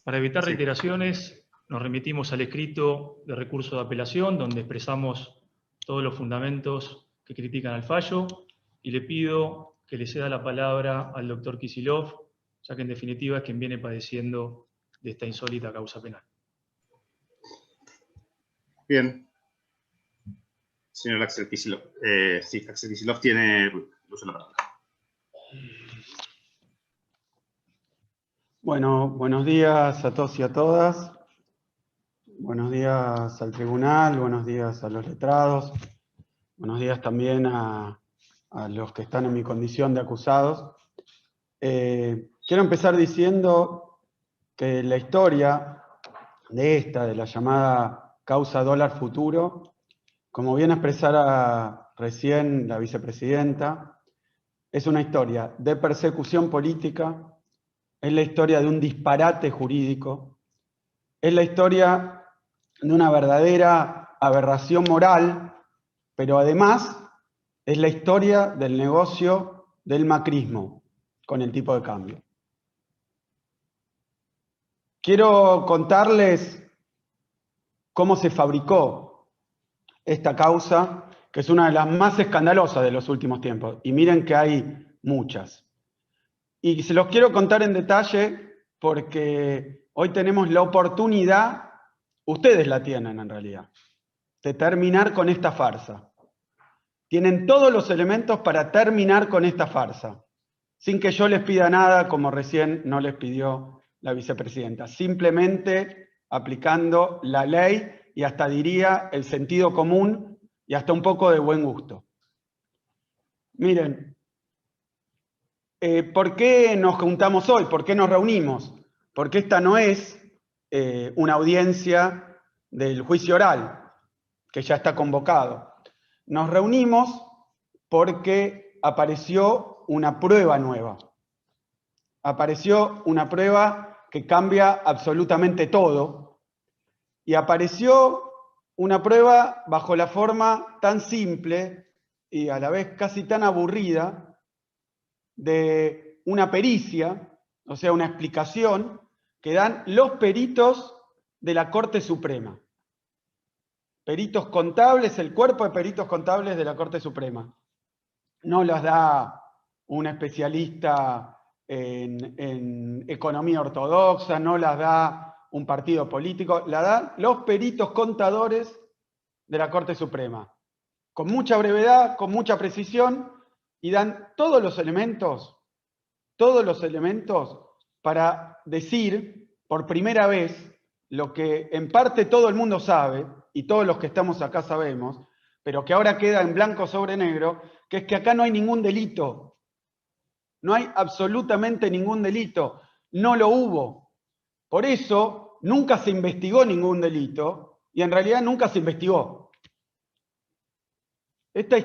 Para evitar Sí. reiteraciones, nos remitimos al escrito de recurso de apelación, donde expresamos todos los fundamentos que critican al fallo, y le pido que le ceda la palabra al doctor Kisilov, ya que en definitiva es quien viene padeciendo de esta insólita causa penal. Bien. Señor Axel Kisilov. Sí, Axel Kisilov tiene uso de la palabra. Bueno, buenos días a todos y a todas. Buenos días al tribunal, buenos días a los letrados. Buenos días también a los que están en mi condición de acusados. Quiero empezar diciendo que la historia de la llamada causa dólar futuro, como bien expresara recién la vicepresidenta, es una historia de persecución política, es la historia de un disparate jurídico, es la historia de una verdadera aberración moral, pero además es la historia del negocio del macrismo con el tipo de cambio. Quiero contarles cómo se fabricó esta causa, que es una de las más escandalosas de los últimos tiempos. Y miren que hay muchas. Y se los quiero contar en detalle porque hoy tenemos la oportunidad, ustedes la tienen en realidad, de terminar con esta farsa. Tienen todos los elementos para terminar con esta farsa, sin que yo les pida nada, como recién no les pidió la vicepresidenta, simplemente aplicando la ley y hasta diría el sentido común y hasta un poco de buen gusto. Miren, ¿por qué nos juntamos hoy? ¿Por qué nos reunimos? Porque esta no es una audiencia del juicio oral, que ya está convocado. Nos reunimos porque apareció una prueba nueva. Apareció una prueba que cambia absolutamente todo. Y apareció una prueba bajo la forma tan simple y a la vez casi tan aburrida de una pericia, o sea, una explicación que dan los peritos de la Corte Suprema. Peritos contables, el cuerpo de peritos contables de la Corte Suprema. No las da un especialista en economía ortodoxa, no las da un partido político, la dan los peritos contadores de la Corte Suprema. Con mucha brevedad, con mucha precisión, y dan todos los elementos para decir por primera vez lo que en parte todo el mundo sabe, y todos los que estamos acá sabemos, pero que ahora queda en blanco sobre negro, que es que acá no hay ningún delito. No hay absolutamente ningún delito. No lo hubo. Por eso nunca se investigó ningún delito y en realidad nunca se investigó. Esta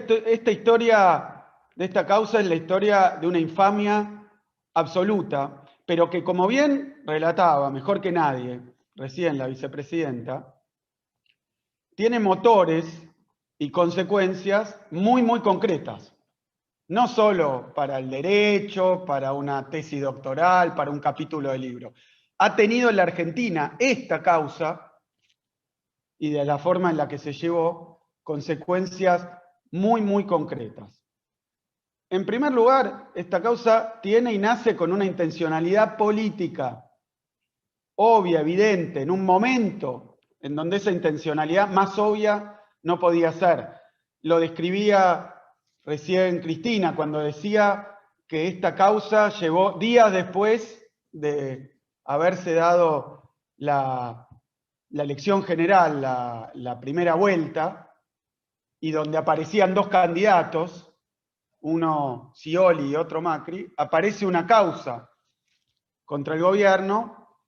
historia de esta causa es la historia de una infamia absoluta, pero que, como bien relataba, mejor que nadie, recién la vicepresidenta, tiene motores y consecuencias muy, muy concretas. No solo para el derecho, para una tesis doctoral, para un capítulo de libro. Ha tenido en la Argentina esta causa, y de la forma en la que se llevó, consecuencias muy, muy concretas. En primer lugar, esta causa tiene y nace con una intencionalidad política, obvia, evidente, en un momento en donde esa intencionalidad más obvia no podía ser. Lo describía recién Cristina cuando decía que esta causa llegó días después de haberse dado la elección general, la primera vuelta, y donde aparecían dos candidatos, uno Scioli y otro Macri, aparece una causa contra el gobierno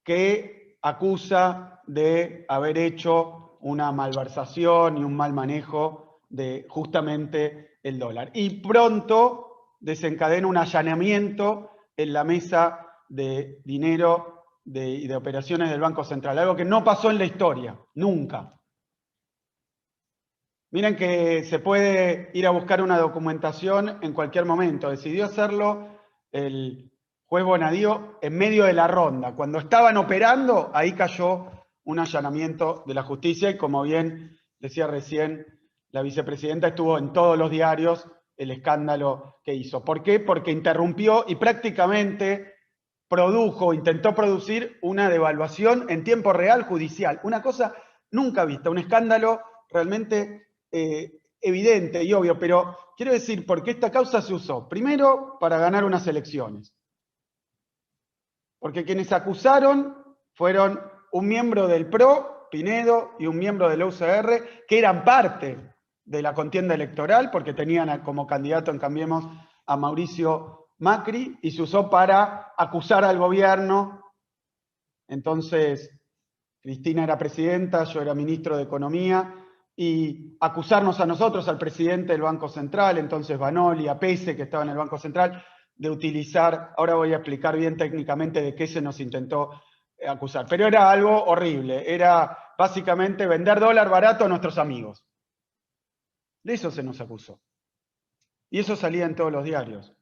que acusa de haber hecho una malversación y un mal manejo de justamente el dólar. Y pronto desencadena un allanamiento en la mesa de dinero y de operaciones del Banco Central, algo que no pasó en la historia, nunca. Miren que se puede ir a buscar una documentación en cualquier momento. Decidió hacerlo el juez Bonadío en medio de la ronda. Cuando estaban operando, ahí cayó un allanamiento de la justicia y como bien decía recién, la vicepresidenta estuvo en todos los diarios el escándalo que hizo. ¿Por qué? Porque interrumpió y prácticamente intentó producir una devaluación en tiempo real judicial. Una cosa nunca vista, un escándalo realmente evidente y obvio, pero quiero decir, ¿por qué esta causa se usó? Primero, para ganar unas elecciones. Porque quienes acusaron fueron un miembro del PRO, Pinedo, y un miembro del UCR, que eran parte de la contienda electoral, porque tenían como candidato en Cambiemos a Mauricio Macri, y se usó para acusar al gobierno. Entonces, Cristina era presidenta, yo era ministro de Economía, y acusarnos a nosotros, al presidente del Banco Central, entonces Banoli, a Pese, que estaba en el Banco Central, de utilizar, ahora voy a explicar bien técnicamente de qué se nos intentó acusar, pero era algo horrible, era básicamente vender dólar barato a nuestros amigos. De eso se nos acusó. Y eso salía en todos los diarios.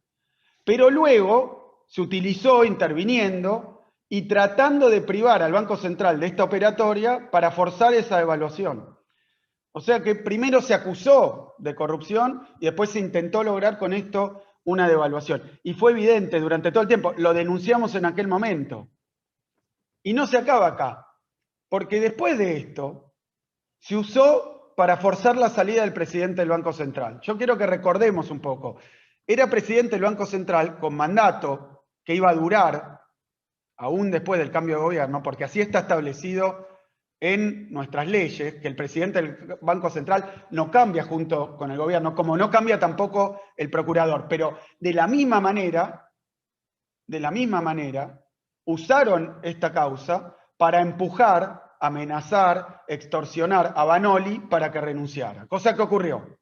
Pero luego se utilizó interviniendo y tratando de privar al Banco Central de esta operatoria para forzar esa devaluación. O sea que primero se acusó de corrupción y después se intentó lograr con esto una devaluación. Y fue evidente durante todo el tiempo, lo denunciamos en aquel momento. Y no se acaba acá, porque después de esto se usó para forzar la salida del presidente del Banco Central. Yo quiero que recordemos un poco. Era presidente del Banco Central con mandato que iba a durar aún después del cambio de gobierno, porque así está establecido en nuestras leyes, que el presidente del Banco Central no cambia junto con el gobierno, como no cambia tampoco el procurador. Pero de la misma manera, usaron esta causa para empujar, amenazar, extorsionar a Banoli para que renunciara, cosa que ocurrió,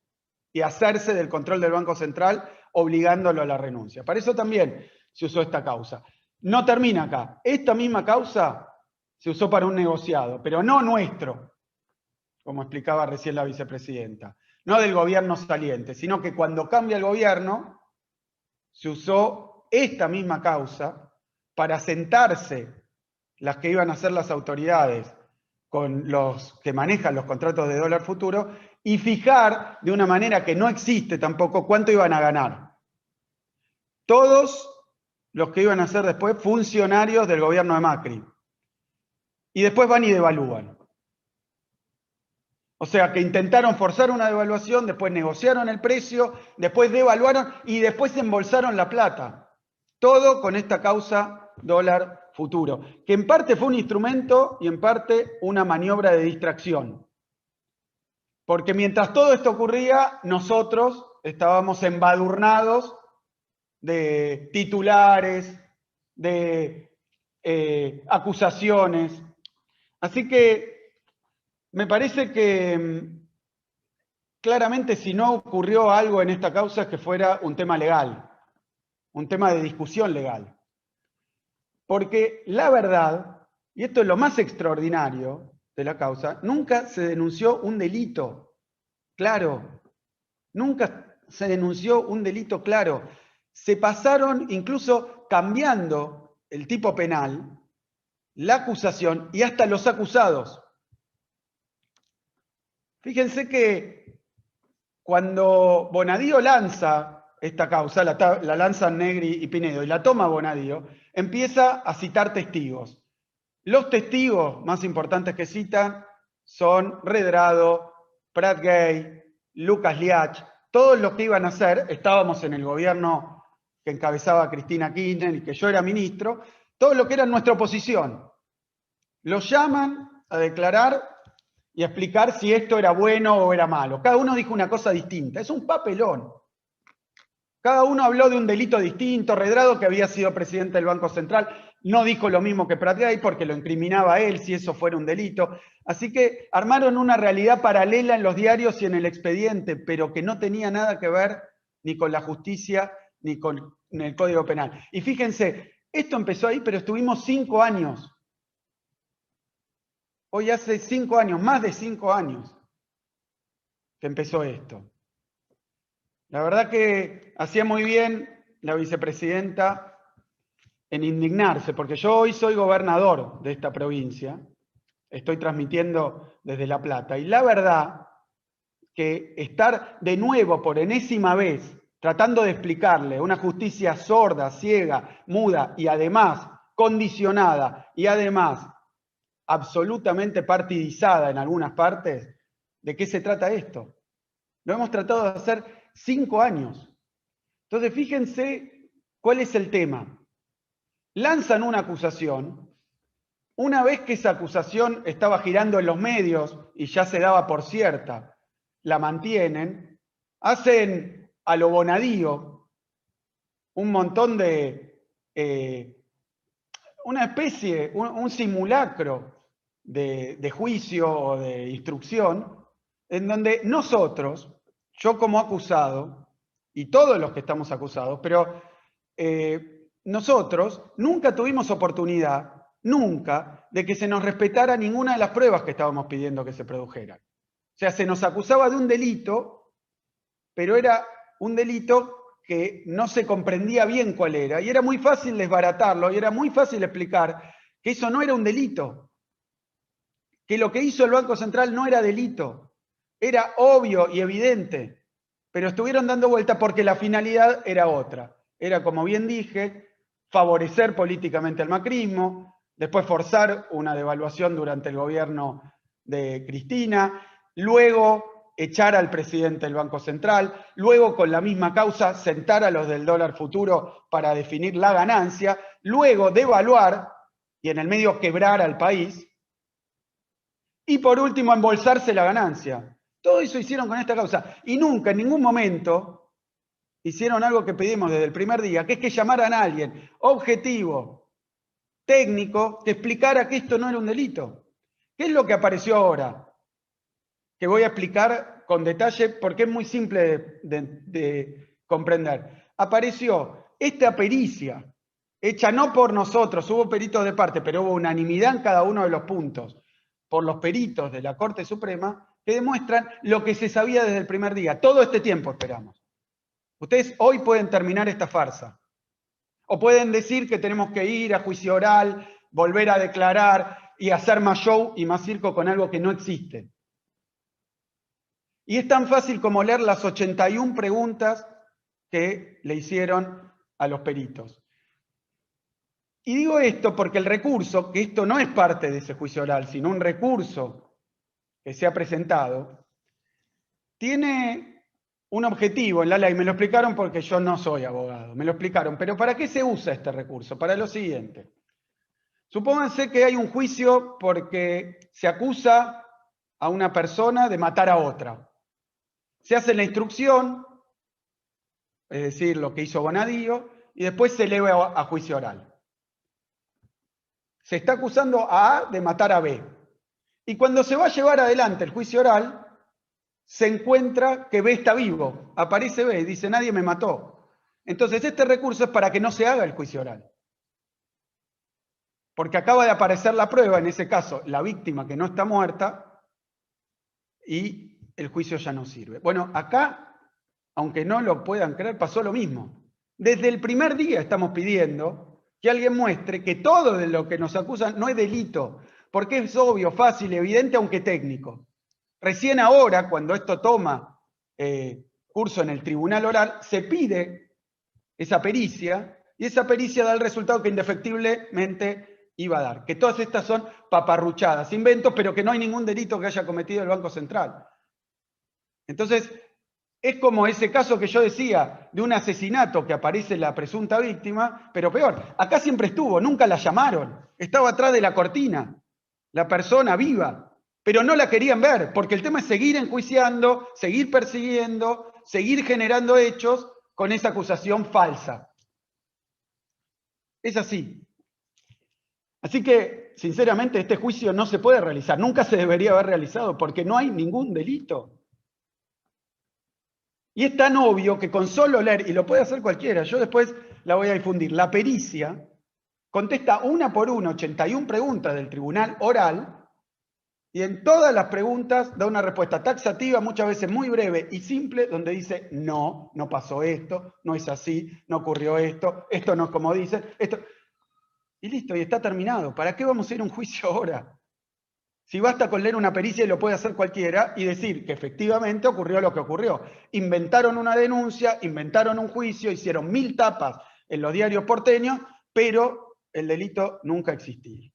y hacerse del control del Banco Central obligándolo a la renuncia. Para eso también se usó esta causa. No termina acá. Esta misma causa se usó para un negociado, pero no nuestro, como explicaba recién la vicepresidenta, no del gobierno saliente, sino que cuando cambia el gobierno, se usó esta misma causa para sentarse las que iban a ser las autoridades con los que manejan los contratos de dólar futuro y fijar de una manera que no existe tampoco cuánto iban a ganar. Todos los que iban a ser después funcionarios del gobierno de Macri. Y después van y devalúan. O sea que intentaron forzar una devaluación, después negociaron el precio, después devaluaron y después embolsaron la plata. Todo con esta causa dólar futuro, que en parte fue un instrumento y en parte una maniobra de distracción. Porque mientras todo esto ocurría, nosotros estábamos embadurnados de titulares, de acusaciones. Así que me parece que claramente si no ocurrió algo en esta causa es que fuera un tema legal, un tema de discusión legal. Porque la verdad, y esto es lo más extraordinario de la causa, nunca se denunció un delito claro. Nunca se denunció un delito claro. Se pasaron incluso cambiando el tipo penal, la acusación y hasta los acusados. Fíjense que cuando Bonadío lanza esta causa, la lanzan Negri y Pinedo, y la toma Bonadío, empieza a citar testigos. Los testigos más importantes que citan son Redrado, Prat Gay, Lucas Liach, todos los que iban a ser, estábamos en el gobierno que encabezaba Cristina Kirchner y que yo era ministro, todos los que eran nuestra oposición. Los llaman a declarar y a explicar si esto era bueno o era malo. Cada uno dijo una cosa distinta, es un papelón. Cada uno habló de un delito distinto. Redrado, que había sido presidente del Banco Central, no dijo lo mismo que Prat Gay porque lo incriminaba a él si eso fuera un delito. Así que armaron una realidad paralela en los diarios y en el expediente, pero que no tenía nada que ver ni con la justicia ni con el Código Penal. Y fíjense, esto empezó ahí, pero estuvimos 5 años. Hoy hace 5 años, más de 5 años, que empezó esto. La verdad que hacía muy bien la vicepresidenta en indignarse, porque yo hoy soy gobernador de esta provincia, estoy transmitiendo desde La Plata, y la verdad que estar de nuevo por enésima vez tratando de explicarle una justicia sorda, ciega, muda y además condicionada y además absolutamente partidizada en algunas partes, ¿de qué se trata esto? Lo hemos tratado de hacer 5 años. Entonces, fíjense cuál es el tema. Lanzan una acusación. Una vez que esa acusación estaba girando en los medios y ya se daba por cierta, la mantienen, hacen a lo Bonadío un montón de, una especie, un simulacro de juicio o de instrucción, en donde nosotros, yo como acusado, y todos los que estamos acusados, pero nosotros nunca tuvimos oportunidad, nunca, de que se nos respetara ninguna de las pruebas que estábamos pidiendo que se produjeran. O sea, se nos acusaba de un delito, pero era un delito que no se comprendía bien cuál era, y era muy fácil desbaratarlo, y era muy fácil explicar que eso no era un delito, que lo que hizo el Banco Central no era delito, era obvio y evidente, pero estuvieron dando vuelta porque la finalidad era otra. Era, como bien dije, favorecer políticamente al macrismo, después forzar una devaluación durante el gobierno de Cristina, luego echar al presidente del Banco Central, luego con la misma causa sentar a los del dólar futuro para definir la ganancia, luego devaluar y en el medio quebrar al país, y por último embolsarse la ganancia. Todo eso hicieron con esta causa y nunca, en ningún momento, hicieron algo que pedimos desde el primer día, que es que llamaran a alguien objetivo, técnico, que explicara que esto no era un delito. ¿Qué es lo que apareció ahora? Que voy a explicar con detalle porque es muy simple de comprender. Apareció esta pericia, hecha no por nosotros, hubo peritos de parte, pero hubo unanimidad en cada uno de los puntos, por los peritos de la Corte Suprema, que demuestran lo que se sabía desde el primer día. Todo este tiempo esperamos. Ustedes hoy pueden terminar esta farsa. O pueden decir que tenemos que ir a juicio oral, volver a declarar y hacer más show y más circo con algo que no existe. Y es tan fácil como leer las 81 preguntas que le hicieron a los peritos. Y digo esto porque el recurso, que esto no es parte de ese juicio oral, sino un recurso que se ha presentado, tiene un objetivo en la ley. Me lo explicaron porque yo no soy abogado, me lo explicaron. Pero ¿para qué se usa este recurso? Para lo siguiente. Supónganse que hay un juicio porque se acusa a una persona de matar a otra. Se hace la instrucción, es decir, lo que hizo Bonadío, y después se eleva a juicio oral. Se está acusando a A de matar a B. Y cuando se va a llevar adelante el juicio oral, se encuentra que B está vivo. Aparece B y dice, nadie me mató. Entonces este recurso es para que no se haga el juicio oral. Porque acaba de aparecer la prueba, en ese caso, la víctima que no está muerta, y el juicio ya no sirve. Bueno, acá, aunque no lo puedan creer, pasó lo mismo. Desde el primer día estamos pidiendo que alguien muestre que todo de lo que nos acusan no es delito, porque es obvio, fácil, evidente, aunque técnico. Recién ahora, cuando esto toma curso en el tribunal oral, se pide esa pericia, y esa pericia da el resultado que indefectiblemente iba a dar. Que todas estas son paparruchadas, inventos, pero que no hay ningún delito que haya cometido el Banco Central. Entonces, es como ese caso que yo decía, de un asesinato que aparece la presunta víctima, pero peor, acá siempre estuvo, nunca la llamaron, estaba atrás de la cortina, la persona viva, pero no la querían ver, porque el tema es seguir enjuiciando, seguir persiguiendo, seguir generando hechos con esa acusación falsa. Es así. Así que, sinceramente, este juicio no se puede realizar, nunca se debería haber realizado, porque no hay ningún delito. Y es tan obvio que con solo leer, y lo puede hacer cualquiera, yo después la voy a difundir, la pericia contesta una por una 81 preguntas del tribunal oral, y en todas las preguntas da una respuesta taxativa, muchas veces muy breve y simple, donde dice, no, no pasó esto, no es así, no ocurrió esto, esto no es como dicen, esto. Y listo, y está terminado. ¿Para qué vamos a ir a un juicio ahora? Si basta con leer una pericia y lo puede hacer cualquiera y decir que efectivamente ocurrió lo que ocurrió. Inventaron una denuncia, inventaron un juicio, hicieron 1000 tapas en los diarios porteños, pero el delito nunca existía.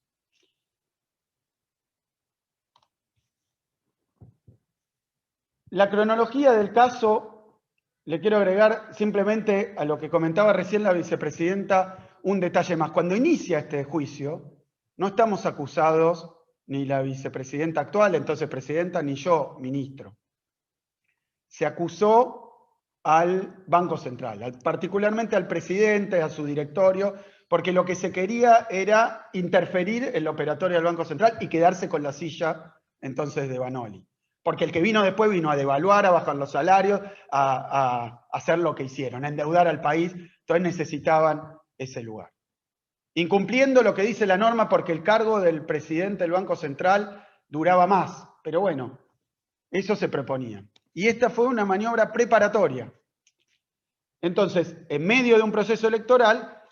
La cronología del caso, le quiero agregar simplemente a lo que comentaba recién la vicepresidenta un detalle más. Cuando inicia este juicio, no estamos acusados ni la vicepresidenta actual, entonces presidenta, ni yo, ministro. Se acusó al Banco Central, particularmente al presidente, a su directorio, porque lo que se quería era interferir en el operatorio del Banco Central y quedarse con la silla entonces de Vanoli. Porque el que vino después vino a devaluar, a bajar los salarios, a hacer lo que hicieron, a endeudar al país, entonces necesitaban ese lugar. Incumpliendo lo que dice la norma porque el cargo del presidente del Banco Central duraba más, pero bueno, eso se proponía. Y esta fue una maniobra preparatoria. Entonces, en medio de un proceso electoral,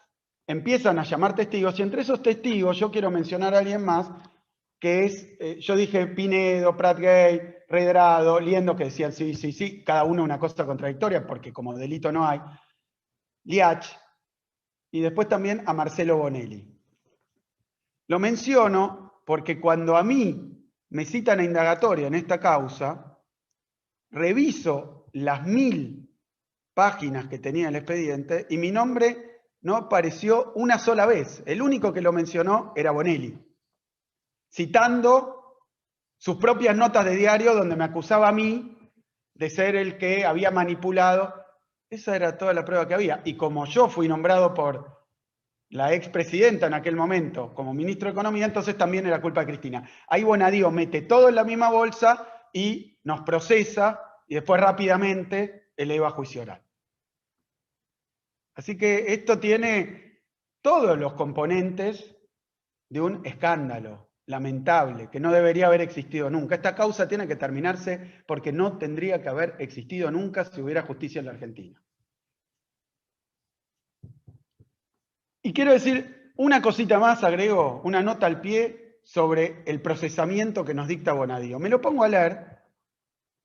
empiezan a llamar testigos, y entre esos testigos yo quiero mencionar a alguien más, que es, yo dije Pinedo, Pratgate, Redrado, Liendo, que decían sí, sí, sí, cada uno una cosa contradictoria, porque como delito no hay, Liach, y después también a Marcelo Bonelli. Lo menciono porque cuando a mí me citan a indagatoria en esta causa, reviso las 1000 páginas que tenía el expediente y mi nombre no apareció una sola vez. El único que lo mencionó era Bonelli, citando sus propias notas de diario donde me acusaba a mí de ser el que había manipulado. Esa era toda la prueba que había. Y como yo fui nombrado por la expresidenta en aquel momento como ministro de Economía, entonces también era culpa de Cristina. Ahí Bonadío mete todo en la misma bolsa y nos procesa y después rápidamente eleva a juicio oral. Así que esto tiene todos los componentes de un escándalo lamentable que no debería haber existido nunca. Esta causa tiene que terminarse porque no tendría que haber existido nunca si hubiera justicia en la Argentina. Y quiero decir una cosita más, agrego una nota al pie sobre el procesamiento que nos dicta Bonadío. Me lo pongo a leer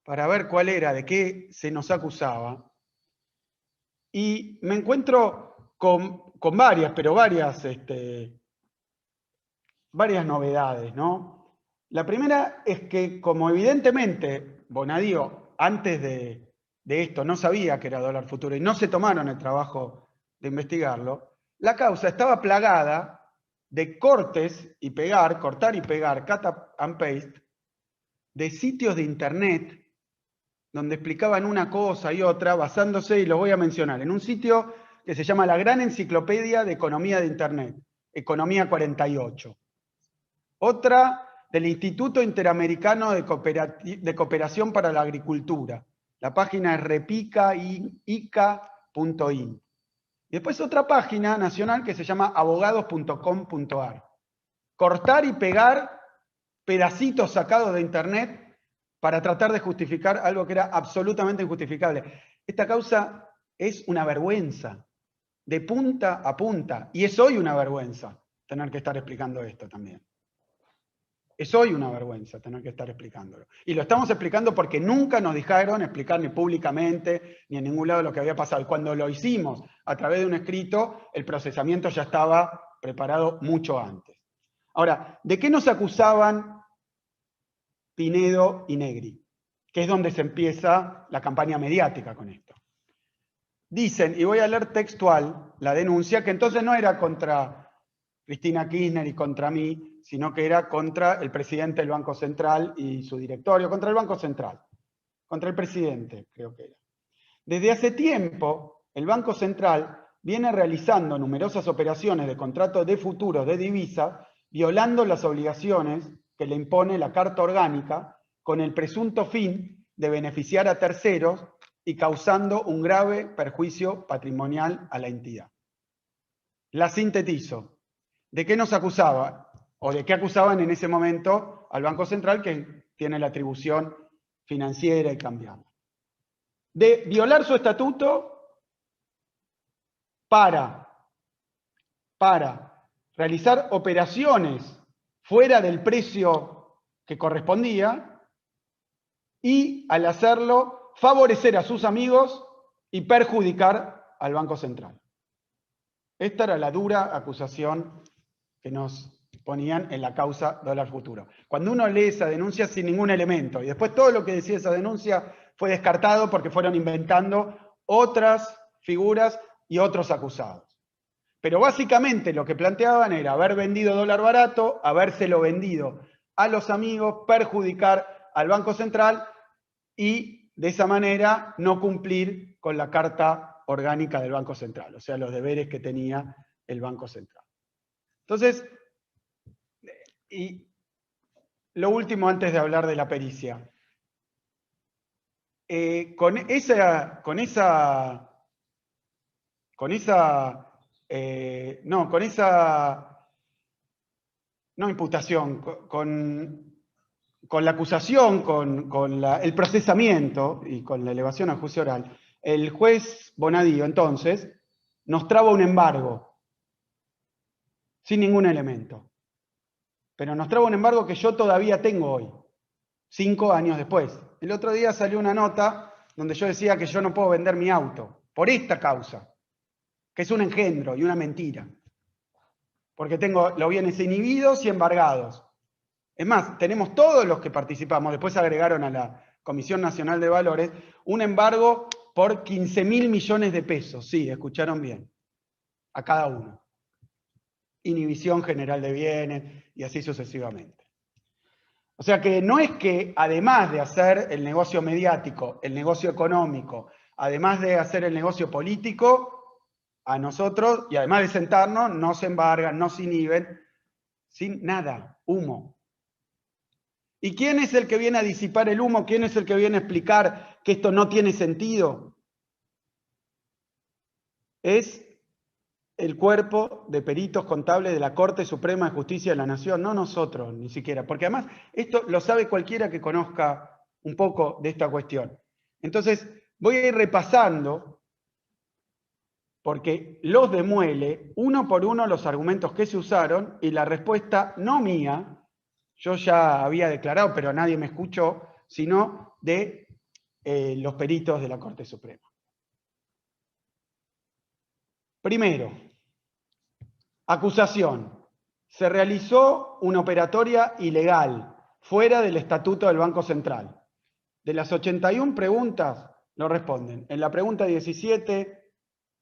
para ver cuál era, de qué se nos acusaba. Y me encuentro con varias, pero varias novedades, ¿no? La primera es que, como evidentemente Bonadío antes de esto no sabía que era dólar futuro y no se tomaron el trabajo de investigarlo, la causa estaba plagada de cortes y pegar, cortar y pegar, cut and paste, de sitios de internet donde explicaban una cosa y otra basándose, y los voy a mencionar, en un sitio que se llama la Gran Enciclopedia de Economía de Internet, Economía 48. Otra del Instituto Interamericano de Cooperación para la Agricultura. La página es repica.ica.in. Y después otra página nacional que se llama abogados.com.ar. Cortar y pegar pedacitos sacados de internet para tratar de justificar algo que era absolutamente injustificable. Esta causa es una vergüenza, de punta a punta. Y es hoy una vergüenza tener que estar explicando esto también. Es hoy una vergüenza tener que estar explicándolo. Y lo estamos explicando porque nunca nos dejaron explicar ni públicamente, ni en ningún lado lo que había pasado. Y cuando lo hicimos a través de un escrito, el procesamiento ya estaba preparado mucho antes. Ahora, ¿de qué nos acusaban Pinedo y Negri? Que es donde se empieza la campaña mediática con esto. Dicen, y voy a leer textual la denuncia, que entonces no era contra Cristina Kirchner y contra mí, sino que era contra el presidente del Banco Central y su directorio, contra el Banco Central, contra el presidente, creo que era. Desde hace tiempo, el Banco Central viene realizando numerosas operaciones de contrato de futuros de divisa, violando las obligaciones que le impone la Carta Orgánica, con el presunto fin de beneficiar a terceros y causando un grave perjuicio patrimonial a la entidad. La sintetizo. ¿De qué nos acusaba? ¿O de qué acusaban en ese momento al Banco Central, que tiene la atribución financiera y cambiable? De violar su estatuto para realizar operaciones fuera del precio que correspondía y, al hacerlo, favorecer a sus amigos y perjudicar al Banco Central. Esta era la dura acusación que nos ponían en la causa dólar futuro. Cuando uno lee esa denuncia sin ningún elemento, y después todo lo que decía esa denuncia fue descartado porque fueron inventando otras figuras y otros acusados. Pero básicamente lo que planteaban era haber vendido dólar barato, habérselo vendido a los amigos, perjudicar al Banco Central y de esa manera no cumplir con la Carta Orgánica del Banco Central, o sea, los deberes que tenía el Banco Central. Entonces, y lo último antes de hablar de la pericia. Con esa la acusación, con el procesamiento y con la elevación al juicio oral, el juez Bonadío entonces nos traba un embargo sin ningún elemento. Pero nos traba un embargo que yo todavía tengo hoy, 5 años después. El otro día salió una nota donde yo decía que yo no puedo vender mi auto por esta causa, que es un engendro y una mentira. Porque tengo los bienes inhibidos y embargados. Es más, tenemos todos los que participamos, después agregaron a la Comisión Nacional de Valores, un embargo por 15.000 millones de pesos. Sí, escucharon bien. A cada uno. Inhibición general de bienes y así sucesivamente. O sea que no es que además de hacer el negocio mediático, el negocio económico, además de hacer el negocio político, a nosotros, y además de sentarnos, nos embargan, nos inhiben, sin nada, humo. ¿Y quién es el que viene a disipar el humo? ¿Quién es el que viene a explicar que esto no tiene sentido? Es el cuerpo de peritos contables de la Corte Suprema de Justicia de la Nación, no nosotros ni siquiera, porque además esto lo sabe cualquiera que conozca un poco de esta cuestión. Entonces voy a ir repasando, porque los demuele uno por uno los argumentos que se usaron y la respuesta no mía, yo ya había declarado, pero nadie me escuchó, sino de los peritos de la Corte Suprema. Primero, acusación. Se realizó una operatoria ilegal, fuera del Estatuto del Banco Central. De las 81 preguntas, no responden. En la pregunta 17,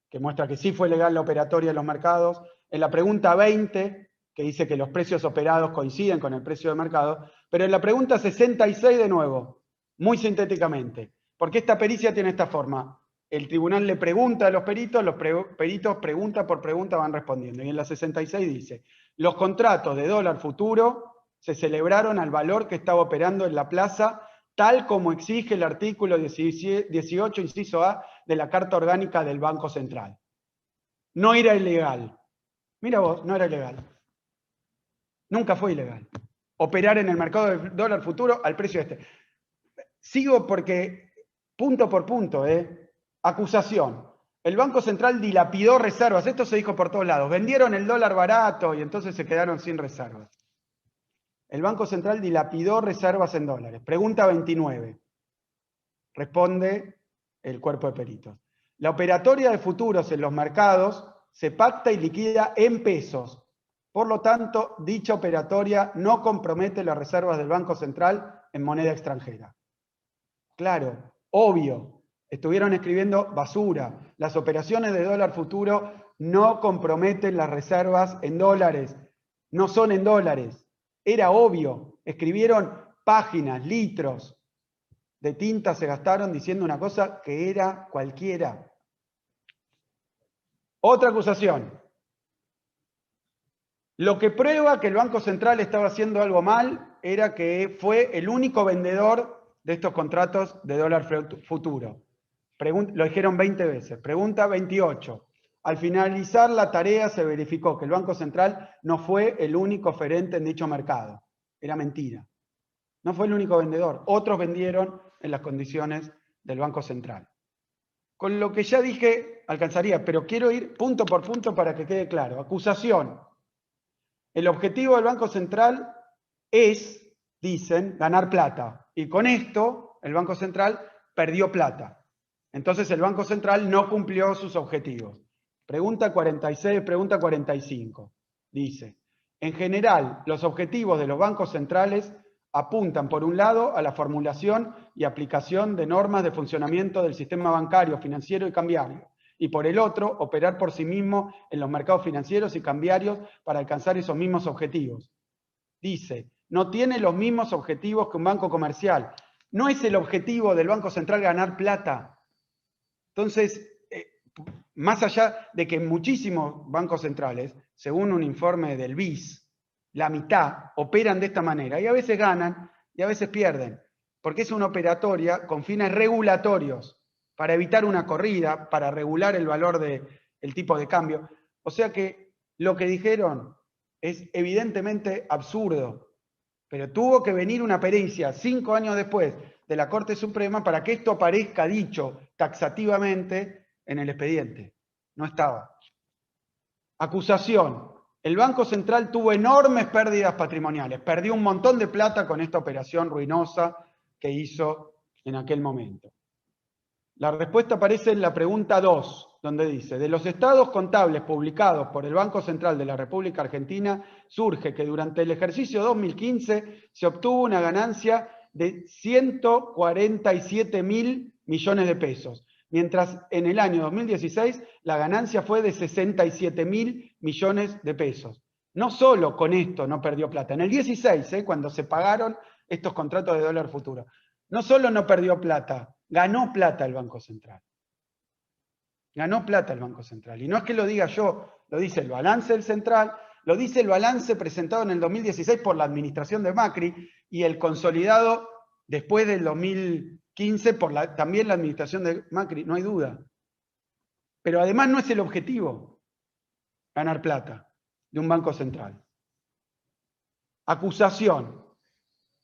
que muestra que sí fue legal la operatoria en los mercados. En la pregunta 20, que dice que los precios operados coinciden con el precio de mercado. Pero en la pregunta 66, de nuevo, muy sintéticamente, porque esta pericia tiene esta forma. El tribunal le pregunta a los peritos pregunta por pregunta van respondiendo. Y en la 66 dice, los contratos de dólar futuro se celebraron al valor que estaba operando en la plaza, tal como exige el artículo 18, inciso A, de la Carta Orgánica del Banco Central. No era ilegal. Mira vos, no era ilegal. Nunca fue ilegal. Operar en el mercado del dólar futuro al precio este. Sigo porque, punto por punto, acusación. El Banco Central dilapidó reservas. Esto se dijo por todos lados. Vendieron el dólar barato y entonces se quedaron sin reservas. El Banco Central dilapidó reservas en dólares. Pregunta 29. Responde el cuerpo de peritos. La operatoria de futuros en los mercados se pacta y liquida en pesos. Por lo tanto, dicha operatoria no compromete las reservas del Banco Central en moneda extranjera. Claro, obvio. Estuvieron escribiendo basura. Las operaciones de dólar futuro no comprometen las reservas en dólares. No son en dólares. Era obvio. Escribieron páginas, litros de tinta se gastaron diciendo una cosa que era cualquiera. Otra acusación. Lo que prueba que el Banco Central estaba haciendo algo mal era que fue el único vendedor de estos contratos de dólar futuro. Lo dijeron 20 veces. Pregunta 28. Al finalizar la tarea se verificó que el Banco Central no fue el único oferente en dicho mercado. Era mentira. No fue el único vendedor. Otros vendieron en las condiciones del Banco Central. Con lo que ya dije, alcanzaría, pero quiero ir punto por punto para que quede claro. Acusación. el objetivo del Banco Central es, dicen, ganar plata. Y con esto, el Banco Central perdió plata. Entonces el Banco Central no cumplió sus objetivos. Pregunta 46, pregunta 45. Dice, en general, los objetivos de los bancos centrales apuntan, por un lado, a la formulación y aplicación de normas de funcionamiento del sistema bancario, financiero y cambiario, y por el otro, operar por sí mismo en los mercados financieros y cambiarios para alcanzar esos mismos objetivos. Dice, no tiene los mismos objetivos que un banco comercial. No es el objetivo del Banco Central ganar plata. Entonces, más allá de que muchísimos bancos centrales, según un informe del BIS, la mitad operan de esta manera, y a veces ganan y a veces pierden, porque es una operatoria con fines regulatorios, para evitar una corrida, para regular el valor del tipo de cambio. O sea que lo que dijeron es evidentemente absurdo, pero tuvo que venir una pericia 5 años después de la Corte Suprema para que esto aparezca dicho taxativamente en el expediente. No estaba. Acusación. El Banco Central tuvo enormes pérdidas patrimoniales. Perdió un montón de plata con esta operación ruinosa que hizo en aquel momento. La respuesta aparece en la pregunta 2, donde dice, de los estados contables publicados por el Banco Central de la República Argentina, surge que durante el ejercicio 2015 se obtuvo una ganancia de 147.000 millones de pesos, mientras en el año 2016 la ganancia fue de 67.000 millones de pesos. No solo con esto no perdió plata, en el 16, cuando se pagaron estos contratos de dólar futuro, no solo no perdió plata, ganó plata el Banco Central. Ganó plata el Banco Central. Y no es que lo diga yo, lo dice el balance del Central, lo dice el balance presentado en el 2016 por la administración de Macri y el consolidado después del 2015 por también la administración de Macri, no hay duda. Pero además no es el objetivo ganar plata de un Banco Central. Acusación.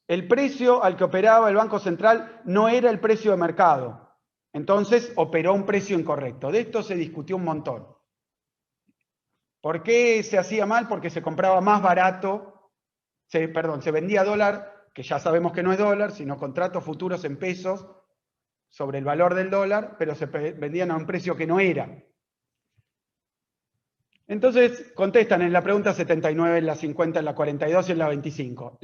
El precio al que operaba el Banco Central no era el precio de mercado. Entonces operó un precio incorrecto. De esto se discutió un montón. ¿Por qué se hacía mal? Porque se compraba más barato, se vendía dólar, que ya sabemos que no es dólar, sino contratos futuros en pesos sobre el valor del dólar, pero se vendían a un precio que no era. Entonces contestan en la pregunta 79, en la 50, en la 42 y en la 25.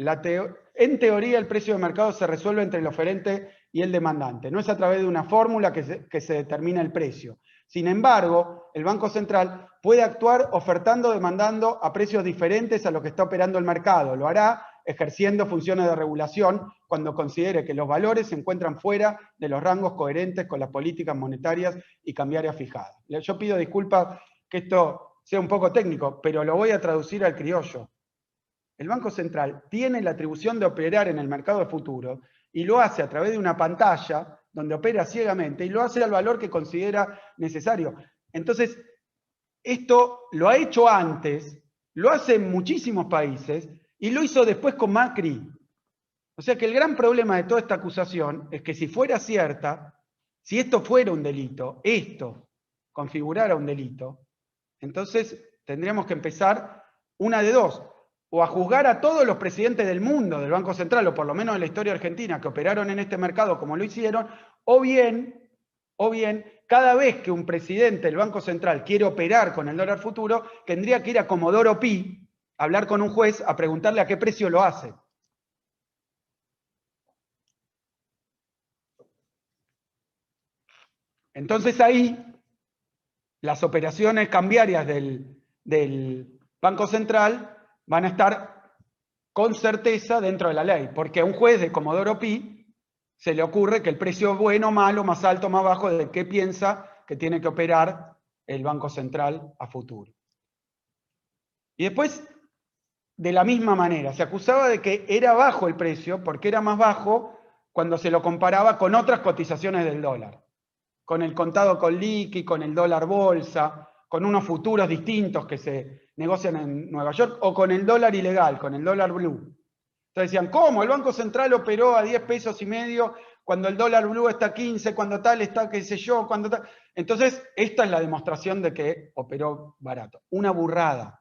En teoría el precio de mercado se resuelve entre el oferente y el demandante. No es a través de una fórmula que se determina el precio. Sin embargo, el Banco Central puede actuar ofertando o demandando a precios diferentes a lo que está operando el mercado. Lo hará ejerciendo funciones de regulación cuando considere que los valores se encuentran fuera de los rangos coherentes con las políticas monetarias y cambiarias fijadas. Yo pido disculpas que esto sea un poco técnico, pero lo voy a traducir al criollo. El Banco Central tiene la atribución de operar en el mercado de futuro y lo hace a través de una pantalla donde opera ciegamente y lo hace al valor que considera necesario. Entonces, esto lo ha hecho antes, lo hace en muchísimos países y lo hizo después con Macri. O sea que el gran problema de toda esta acusación es que si fuera cierta, si esto fuera un delito, esto configurara un delito, entonces tendríamos que empezar una de dos, o a juzgar a todos los presidentes del mundo del Banco Central, o por lo menos de la historia argentina, que operaron en este mercado como lo hicieron, o bien, cada vez que un presidente del Banco Central quiere operar con el dólar futuro, tendría que ir a Comodoro Pi, a hablar con un juez, a preguntarle a qué precio lo hace. Entonces ahí las operaciones cambiarias del Banco Central van a estar con certeza dentro de la ley, porque a un juez de Comodoro Pi se le ocurre que el precio es bueno, malo, más alto, más bajo, de qué piensa que tiene que operar el Banco Central a futuro. Y después, de la misma manera, se acusaba de que era bajo el precio, porque era más bajo cuando se lo comparaba con otras cotizaciones del dólar, con el contado con liqui, con el dólar bolsa, con unos futuros distintos que se negocian en Nueva York, o con el dólar ilegal, con el dólar blue. Entonces decían, ¿cómo? El Banco Central operó a 10 pesos y medio cuando el dólar blue está a 15, cuando tal está qué sé yo, cuando tal. Entonces, esta es la demostración de que operó barato. Una burrada.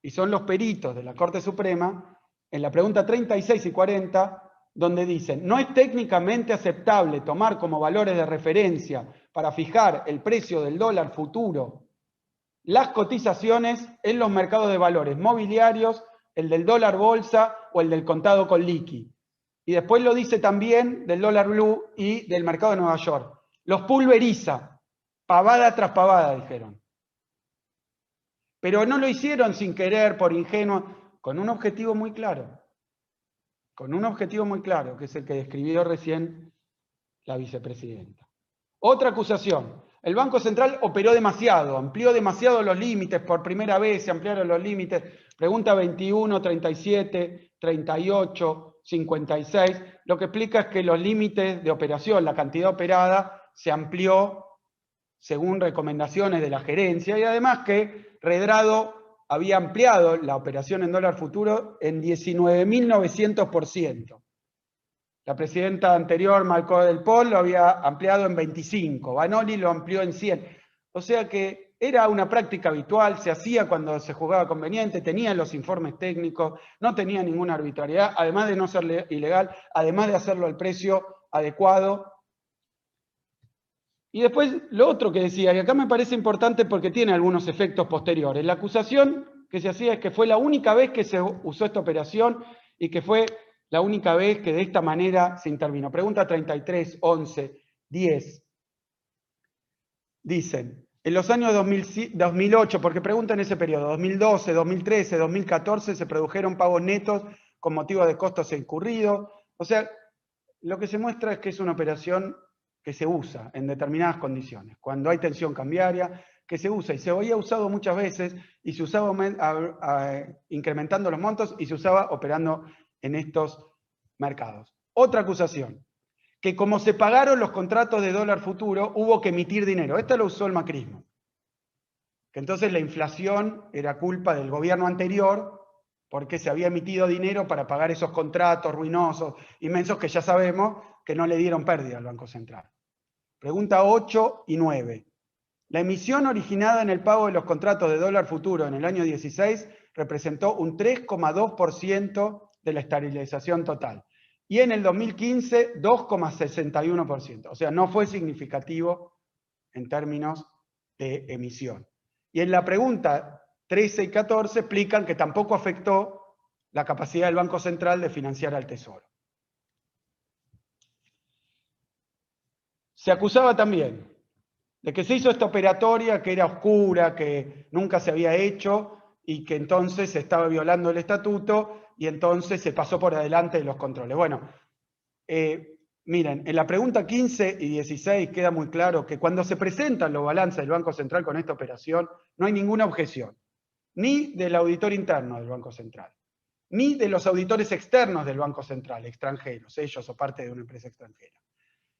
y son los peritos de la Corte Suprema, en la pregunta 36 y 40, donde dicen, no es técnicamente aceptable tomar como valores de referencia para fijar el precio del dólar futuro las cotizaciones en los mercados de valores mobiliarios, el del dólar bolsa o el del contado con liqui. Y después lo dice también del dólar blue y del mercado de Nueva York. Los pulveriza, pavada tras pavada, dijeron. Pero no lo hicieron sin querer, por ingenuo, con un objetivo muy claro. Con un objetivo muy claro, que es el que describió recién la vicepresidenta. Otra acusación. El Banco Central operó demasiado, amplió demasiado los límites, por primera vez se ampliaron los límites. Pregunta 21, 37, 38, 56. Lo que explica es que los límites de operación, la cantidad operada, se amplió según recomendaciones de la gerencia y además que Redrado había ampliado la operación en dólar futuro en 19.900%. La presidenta anterior, Malcó del Pol, lo había ampliado en 25, Vanoli lo amplió en 100. O sea que era una práctica habitual, se hacía cuando se juzgaba conveniente, tenían los informes técnicos, no tenía ninguna arbitrariedad, además de no ser ilegal, además de hacerlo al precio adecuado. Y después lo otro que decía, y acá me parece importante porque tiene algunos efectos posteriores. La acusación que se hacía es que fue la única vez que se usó esta operación y que fue la única vez que de esta manera se intervino. Pregunta 33, 11, 10. Dicen, en los años 2008, porque preguntan ese periodo, 2012, 2013, 2014, se produjeron pagos netos con motivo de costos incurridos. O sea, lo que se muestra es que es una operación que se usa en determinadas condiciones. Cuando hay tensión cambiaria, que se usa y se había usado muchas veces y se usaba incrementando los montos y se usaba operando en estos mercados. Otra acusación, que como se pagaron los contratos de dólar futuro, hubo que emitir dinero. Esta lo usó el macrismo. Que entonces la inflación era culpa del gobierno anterior porque se había emitido dinero para pagar esos contratos ruinosos, inmensos, que ya sabemos que no le dieron pérdida al Banco Central. Pregunta 8 y 9. La emisión originada en el pago de los contratos de dólar futuro en el año 16 representó un 3,2% de la estabilización total. Y en el 2015, 2,61%. O sea, no fue significativo en términos de emisión. Y en la pregunta 13 y 14 explican que tampoco afectó la capacidad del Banco Central de financiar al Tesoro. Se acusaba también de que se hizo esta operatoria que era oscura, que nunca se había hecho y que entonces se estaba violando el estatuto y entonces se pasó por adelante de los controles. Bueno, miren, en la pregunta 15 y 16 queda muy claro que cuando se presentan los balances del Banco Central con esta operación, no hay ninguna objeción, ni del auditor interno del Banco Central, ni de los auditores externos del Banco Central, extranjeros, ellos o parte de una empresa extranjera,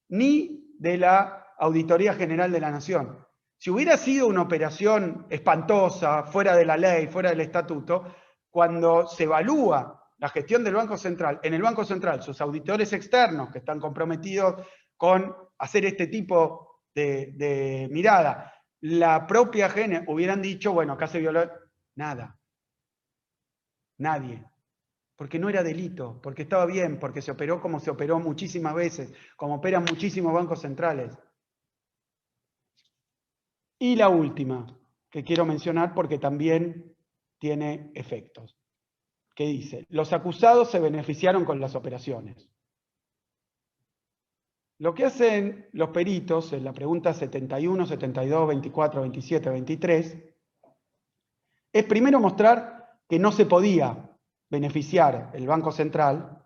ni de la Auditoría General de la Nación. Si hubiera sido una operación espantosa, fuera de la ley, fuera del estatuto, cuando se evalúa la gestión del Banco Central, en el Banco Central, sus auditores externos que están comprometidos con hacer este tipo de mirada, la propia GN hubieran dicho, bueno, acá se violó, nada. Nadie. Porque no era delito, porque estaba bien, porque se operó como se operó muchísimas veces, como operan muchísimos bancos centrales. Y la última, que quiero mencionar porque también tiene efectos, que dice, los acusados se beneficiaron con las operaciones. Lo que hacen los peritos en la pregunta 71, 72, 24, 27, 23, es primero mostrar que no se podía beneficiar el Banco Central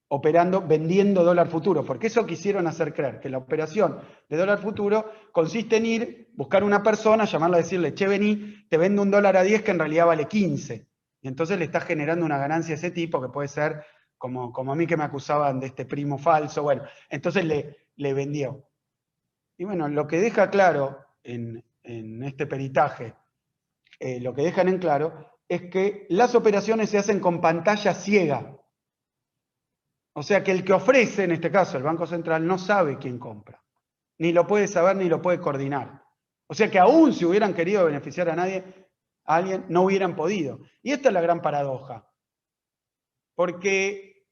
operando, vendiendo dólar futuro, porque eso quisieron hacer creer, que la operación de dólar futuro consiste en ir, buscar una persona, llamarla, decirle, che, vení, te vendo un dólar a 10 que en realidad vale 15. Y entonces le está generando una ganancia a ese tipo, que puede ser como a mí que me acusaban de este primo falso, bueno, entonces le vendió. Y bueno, lo que deja claro en este peritaje, lo que dejan en claro, es que las operaciones se hacen con pantalla ciega. O sea que el que ofrece, en este caso el Banco Central, no sabe quién compra. Ni lo puede saber ni lo puede coordinar. O sea que aún si hubieran querido beneficiar a a alguien, no hubieran podido. Y esta es la gran paradoja. Porque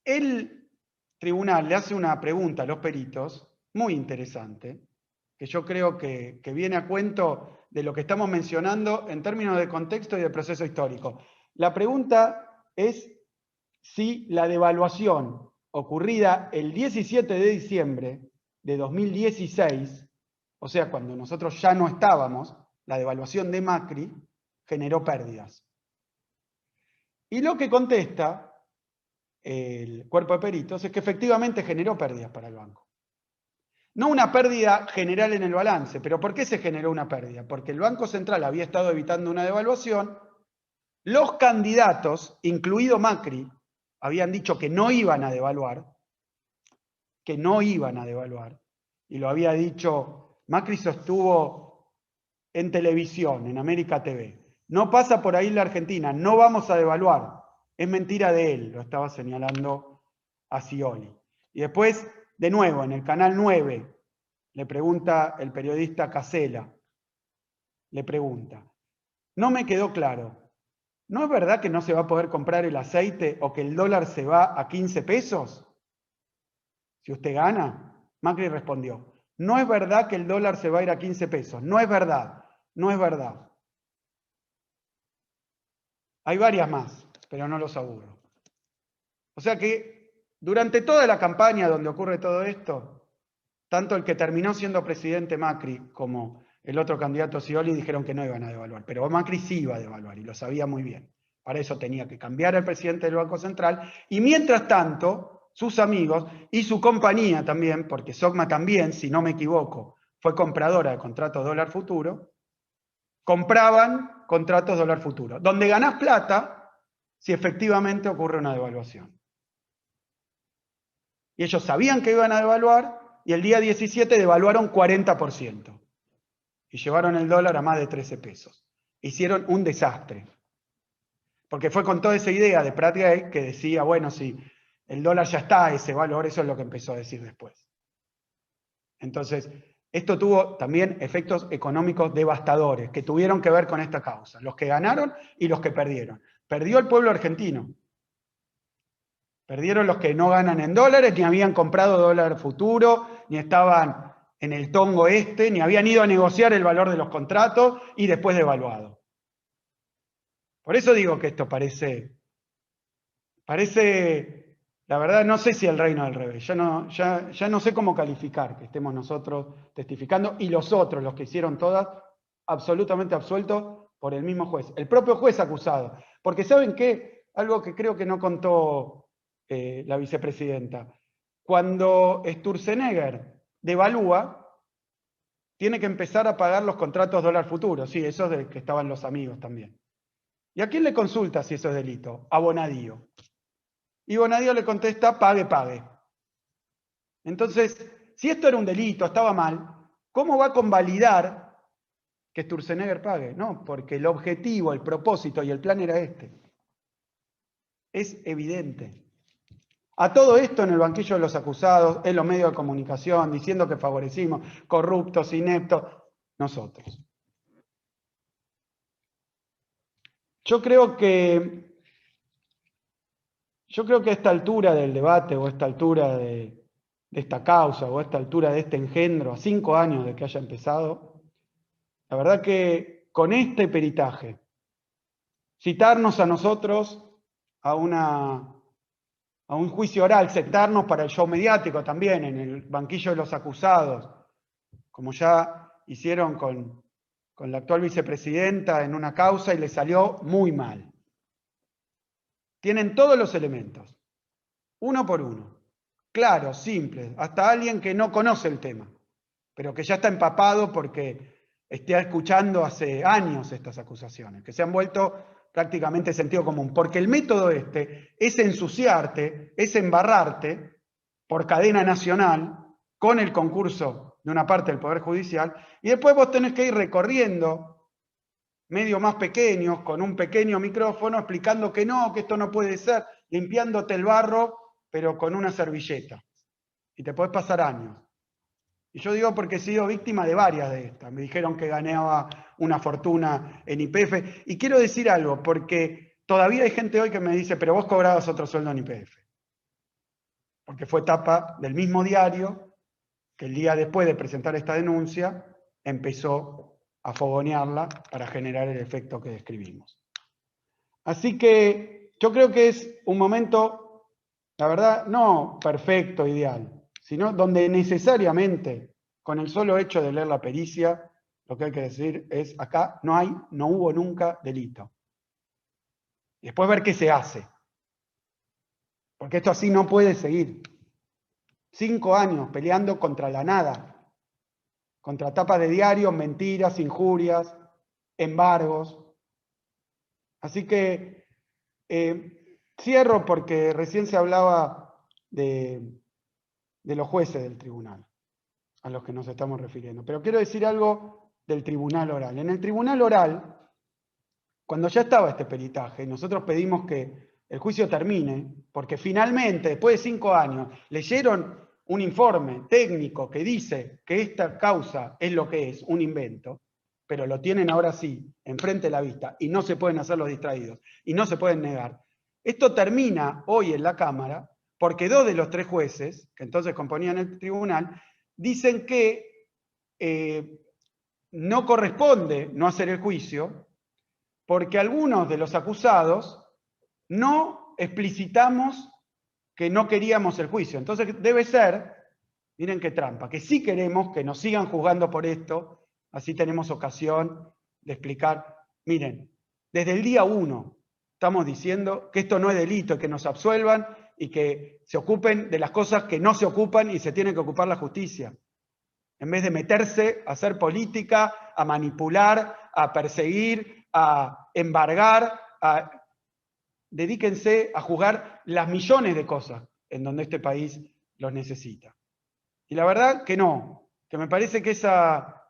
el tribunal le hace una pregunta a los peritos muy interesante, que yo creo que viene a cuento de lo que estamos mencionando en términos de contexto y de proceso histórico. La pregunta es si la devaluación ocurrida el 17 de diciembre de 2016, o sea, cuando nosotros ya no estábamos, la devaluación de Macri generó pérdidas. Y lo que contesta el cuerpo de peritos es que efectivamente generó pérdidas para el banco. No una pérdida general en el balance, pero ¿por qué se generó una pérdida? Porque el Banco Central había estado evitando una devaluación, los candidatos, incluido Macri, habían dicho que no iban a devaluar, y lo había dicho, Macri sostuvo en televisión, en América TV, no pasa por ahí la Argentina, no vamos a devaluar, es mentira de él, lo estaba señalando a Scioli. Y después, de nuevo, en el Canal 9, le pregunta el periodista Casella, le pregunta, no me quedó claro, ¿no es verdad que no se va a poder comprar el aceite o que el dólar se va a 15 pesos? Si usted gana, Macri respondió, no es verdad que el dólar se va a ir a 15 pesos, no es verdad, no es verdad. Hay varias más, pero no los aburro. O sea que durante toda la campaña donde ocurre todo esto, tanto el que terminó siendo presidente Macri como el otro candidato Scioli dijeron que no iban a devaluar, pero Macri sí iba a devaluar y lo sabía muy bien. Para eso tenía que cambiar al presidente del Banco Central y mientras tanto sus amigos y su compañía también, porque Sogma también, si no me equivoco, fue compradora de contratos dólar futuro, compraban contratos dólar futuro, donde ganás plata si efectivamente ocurre una devaluación. Y ellos sabían que iban a devaluar y el día 17 devaluaron 40% y llevaron el dólar a más de 13 pesos. Hicieron un desastre. Porque fue con toda esa idea de Pratt Gate que decía, bueno, si el dólar ya está a ese valor, eso es lo que empezó a decir después. Entonces, esto tuvo también efectos económicos devastadores que tuvieron que ver con esta causa. Los que ganaron y los que perdieron. Perdió el pueblo argentino. Perdieron los que no ganan en dólares, ni habían comprado dólar futuro, ni estaban en el tongo este, ni habían ido a negociar el valor de los contratos y después devaluado. Por eso digo que esto parece, la verdad, no sé si el reino del revés, ya no sé cómo calificar que estemos nosotros testificando y los otros, los que hicieron todas, absolutamente absueltos por el mismo juez, el propio juez acusado. Porque ¿saben qué? Algo que creo que no contó la vicepresidenta. Cuando Sturzenegger devalúa, tiene que empezar a pagar los contratos dólar futuro, sí, esos de que estaban los amigos también. ¿Y a quién le consulta si eso es delito? A Bonadío. Y Bonadío le contesta, pague, pague. Entonces, si esto era un delito, estaba mal, ¿cómo va a convalidar que Sturzenegger pague? No, porque el objetivo, el propósito y el plan era este. Es evidente. A todo esto en el banquillo de los acusados, en los medios de comunicación, diciendo que favorecimos, corruptos, ineptos, nosotros. Yo creo que a esta altura del debate, o a esta altura de esta causa, o a esta altura de este engendro, a 5 años de que haya empezado, la verdad que con este peritaje, citarnos a nosotros a un juicio oral, sentarnos para el show mediático también, en el banquillo de los acusados, como ya hicieron con la actual vicepresidenta en una causa y le salió muy mal. Tienen todos los elementos, uno por uno, claros, simples, hasta alguien que no conoce el tema, pero que ya está empapado porque está escuchando hace años estas acusaciones, que se han vuelto prácticamente sentido común, porque el método este es ensuciarte, es embarrarte por cadena nacional con el concurso de una parte del Poder Judicial, y después vos tenés que ir recorriendo medios más pequeños, con un pequeño micrófono, explicando que no, que esto no puede ser, limpiándote el barro, pero con una servilleta. Y te podés pasar años. Y yo digo porque he sido víctima de varias de estas. Me dijeron que ganaba una fortuna en YPF. Y quiero decir algo, porque todavía hay gente hoy que me dice, pero vos cobrabas otro sueldo en YPF. Porque fue tapa del mismo diario que el día después de presentar esta denuncia empezó a fogonearla para generar el efecto que describimos. Así que yo creo que es un momento, la verdad, no perfecto, ideal, sino donde necesariamente, con el solo hecho de leer la pericia, lo que hay que decir es, acá no hubo nunca delito. Y después ver qué se hace. Porque esto así no puede seguir. 5 años peleando contra la nada, contra tapas de diarios, mentiras, injurias, embargos. Así que cierro porque recién se hablaba de los jueces del tribunal, a los que nos estamos refiriendo. Pero quiero decir algo del tribunal oral. En el tribunal oral, cuando ya estaba este peritaje, nosotros pedimos que el juicio termine, porque finalmente, después de 5 años, leyeron un informe técnico que dice que esta causa es lo que es, un invento, pero lo tienen ahora sí, enfrente de la vista, y no se pueden hacer los distraídos, y no se pueden negar. Esto termina hoy en la Cámara, porque 2 de los 3 jueces, que entonces componían el tribunal, dicen que no corresponde no hacer el juicio, porque algunos de los acusados no explicitamos que no queríamos el juicio. Entonces debe ser, miren qué trampa, que sí queremos que nos sigan juzgando por esto, así tenemos ocasión de explicar. Miren, desde el día 1 estamos diciendo que esto no es delito, que nos absuelvan y que se ocupen de las cosas que no se ocupan y se tiene que ocupar la justicia. En vez de meterse a hacer política, a manipular, a perseguir, a embargar, dedíquense a juzgar las millones de cosas en donde este país los necesita. Y la verdad que no, que me parece que esa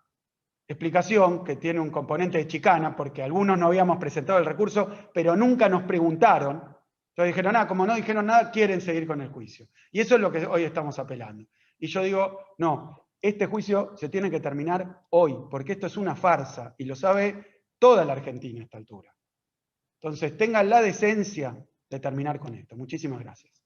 explicación, que tiene un componente de chicana, porque algunos no habíamos presentado el recurso, pero nunca nos preguntaron, entonces dijeron, como no dijeron nada, quieren seguir con el juicio. Y eso es lo que hoy estamos apelando. Y yo digo, no, este juicio se tiene que terminar hoy, porque esto es una farsa, y lo sabe toda la Argentina a esta altura. Entonces, tengan la decencia de terminar con esto. Muchísimas gracias.